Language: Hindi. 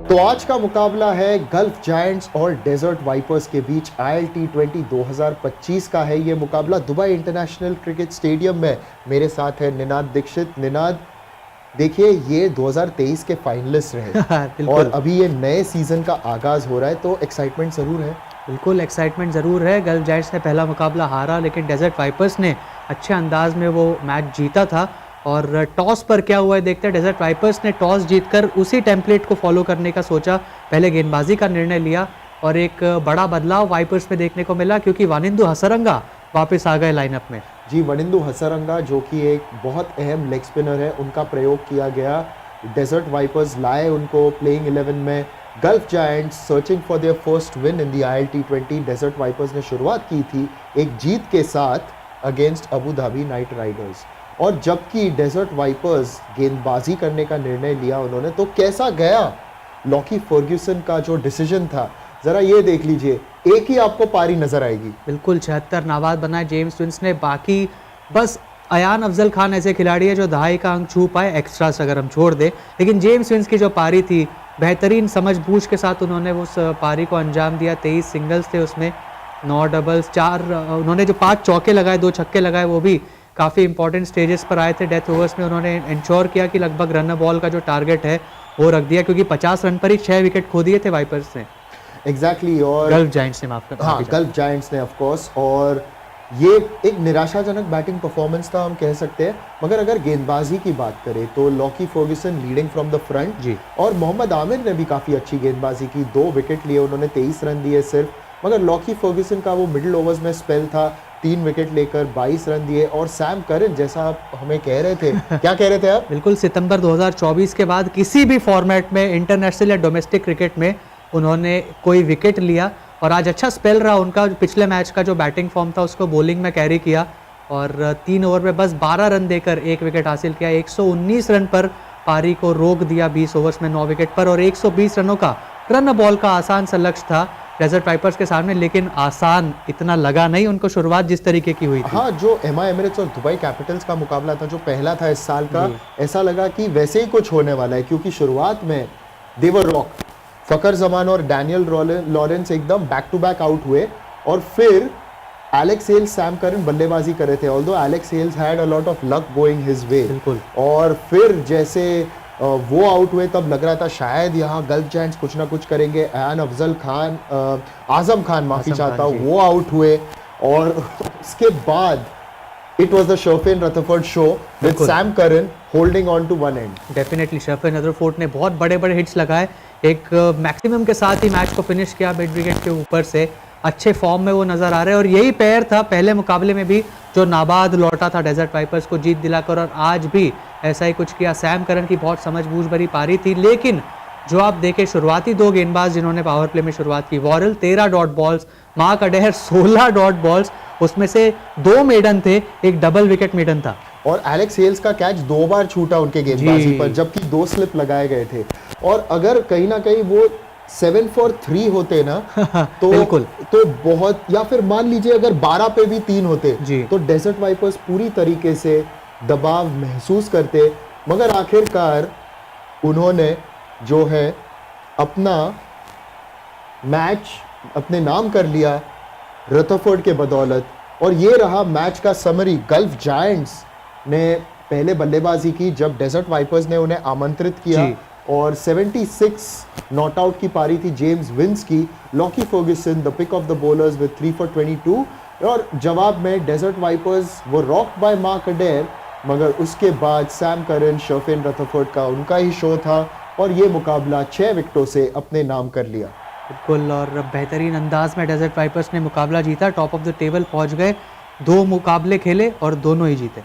तो आज का मुकाबला है गल्फ जायंट्स और डेजर्ट वाइपर्स के बीच। ILT20 2025 का है ये मुकाबला दुबई इंटरनेशनल क्रिकेट स्टेडियम में। मेरे साथ है निनाद दीक्षित। निनाद, देखिए ये 2023 के फाइनलिस्ट रहे और अभी ये नए सीजन का आगाज हो रहा है, तो एक्साइटमेंट जरूर है। बिल्कुल एक्साइटमेंट ज़रूर है। गल्फ जायंट्स ने पहला मुकाबला हारा, लेकिन डेजर्ट वाइपर्स ने अच्छे अंदाज में वो मैच जीता था। और टॉस पर क्या हुआ है देखते हैं। डेजर्ट वाइपर्स ने टॉस जीतकर उसी टेम्पलेट को फॉलो करने का सोचा, पहले गेंदबाजी का निर्णय लिया और एक बड़ा बदलाव वाइपर्स में देखने को मिला क्योंकि वानिंदु हसरंगा वापस आ गए लाइनअप में। जी, वानिंदु हसरंगा जो कि एक बहुत अहम लेग स्पिनर है, उनका प्रयोग किया गया। डेजर्ट वाइपर्स लाए उनको प्लेइंग 11 में। Gulf Giants searching for their first win in the ILT20। Desert Vipers ने शुरुआत की थी एक जीत के साथ against Abu Dhabi Knight Riders, और जबकि डेजर्ट वाइपर्स गेंदबाजी करने का निर्णय लिया उन्होंने, तो कैसा गया लॉकी फर्ग्यूसन का जो डिसीजन था, जरा ये देख लीजिए। एक ही आपको पारी नजर आएगी। बिल्कुल 76 नाबाद बनाए जेम्स विंस ने, बाकी बस अयान अफजल खान ऐसे खिलाड़ी है जो दहाई का अंक छू पाए एक्स्ट्रास अगर हम छोड़ दे, लेकिन जेम्स विंस की जो पारी थी बेहतरीन समझबूझ के साथ उन्होंने उस पारी को अंजाम दिया। 23 सिंगल्स थे उसमें, 9 डबल्स, 4 उन्होंने जो 5 चौके लगाए, 2 छक्के लगाए, वो भी काफ़ी इंपॉर्टेंट स्टेजेस पर आए थे। डेथ ओवर्स में उन्होंने इंश्योर किया कि लगभग रन बॉल का जो टारगेट है वो रख दिया, क्योंकि 50 रन पर ही 6 विकेट खो दिए थे वाइपर्स ने। एग्जैक्टली और गल्फ जायंट्स ने, माफ करना। हाँ, गल्फ जायंट्स ने ऑफ कोर्स। और ये एक निराशाजनक बैटिंग परफॉर्मेंस था हम कह सकते हैं, मगर अगर गेंदबाजी की बात करें तो Lockie Ferguson leading from the front ji, और मोहम्मद आमिर ने भी काफ़ी अच्छी गेंदबाजी की। 2 विकेट लिए उन्होंने, 23 रन दिए सिर्फ, मगर लॉकी फर्ग्यूसन का वो मिडिल ओवर्स में स्पेल था, 3 विकेट लेकर 22 रन दिए। और सैम करन, जैसा आप हमें कह रहे थे क्या कह रहे थे आप? बिल्कुल, सितंबर 2024 के बाद किसी भी फॉर्मेट में, इंटरनेशनल या डोमेस्टिक क्रिकेट में, उन्होंने कोई विकेट लिया और आज अच्छा स्पेल रहा उनका। पिछले मैच का जो बैटिंग फॉर्म था उसको बॉलिंग में कैरी किया और 3 ओवर में बस 12 रन देकर 1 विकेट हासिल किया। 119 रन पर पारी को रोक दिया 20 ओवर्स में 9 विकेट पर, और 120 रनों का रन बॉल का आसान सा लक्ष्य था डेजर्ट वाइपर्स के सामने, लेकिन आसान इतना लगा नहीं उनको शुरुआत जिस तरीके की हुई थी। हाँ, जो MI एमिरेट्स और दुबई कैपिटल्स का मुकाबला था जो पहला था इस साल का, ऐसा लगा कि वैसे ही कुछ होने वाला है, क्योंकि शुरुआत में देवर रॉक, फकर जमान और डैनियल लॉरेंस एकदम बैक टू बैक आउट हुए, और फिर एलेक्स हेल्स, सैम करन बल्लेबाजी कर रहे थे, although Alex Hales had a lot of luck going his way. बिल्कुल। और फिर जैसे वो आउट हुए तब लग रहा था शायद यहाँ गल्फ जायंट्स कुछ ना कुछ करेंगे। अयान अफजल खान, आजम खान माफी चाहता हूँ, वो आउट हुए, और उसके बाद it was the Sherfane Rutherford show with Sam Curran holding on to one end. Definitely Sherfane Rutherford ने बहुत बड़े बड़े हिट्स लगाए, एक मैक्सिमम के साथ ही मैच को फिनिश किया मिड विकेट के ऊपर से। अच्छे फॉर्म में वो नजर आ रहे हैं, और यही पैर था पहले मुकाबले में भी जो नाबाद लौटा था डेजर्ट वाइपर्स को जीत दिलाकर, और आज भी ऐसा ही कुछ किया। सैम करन की बहुत समझबूझ भरी पारी थी, लेकिन जो आप देखें शुरुआती 2 गेंदबाज जिन्होंने पावर प्ले में शुरुआत की, Worrell 13 dot balls, Mark Adair 16 dot balls, उसमें से 2 मेडन थे, एक डबल विकेट मेडन था। और एलेक्स हेल्स का कैच 2 बार छूटा उनके गेंदबाजी पर, जबकि 2 स्लिप लगाए गए थे। और अगर कहीं ना कहीं वो 7 for 3 होते ना तो बिल्कुल, तो बहुत, या फिर मान लीजिए अगर 12 पे भी 3 होते तो डेजर्ट वाइपर्स पूरी तरीके से दबाव महसूस करते, मगर आखिरकार उन्होंने जो है अपना मैच अपने नाम कर लिया रदरफोर्ड के बदौलत। और ये रहा मैच का समरी। गल्फ जायंट्स ने पहले बल्लेबाजी की जब डेजर्ट वाइपर्स ने उन्हें आमंत्रित किया, और 76 नॉट आउट की पारी थी जेम्स विंस की। Lockie Ferguson the pick of the bowlers with 3 for 22, और जवाब में डेजर्ट वाइपर्स वो रॉक बाय मार्क अडेर, मगर उसके बाद सैम करन, शर्फेन रदरफोर्ड का उनका ही शो था, और ये मुकाबला 6 विकेटों से अपने नाम कर लिया। बिल्कुल, और बेहतरीन अंदाज में डेजर्ट वाइपर्स ने मुकाबला जीता, टॉप ऑफ द टेबल पहुंच गए। 2 मुकाबले खेले और दोनों ही जीते।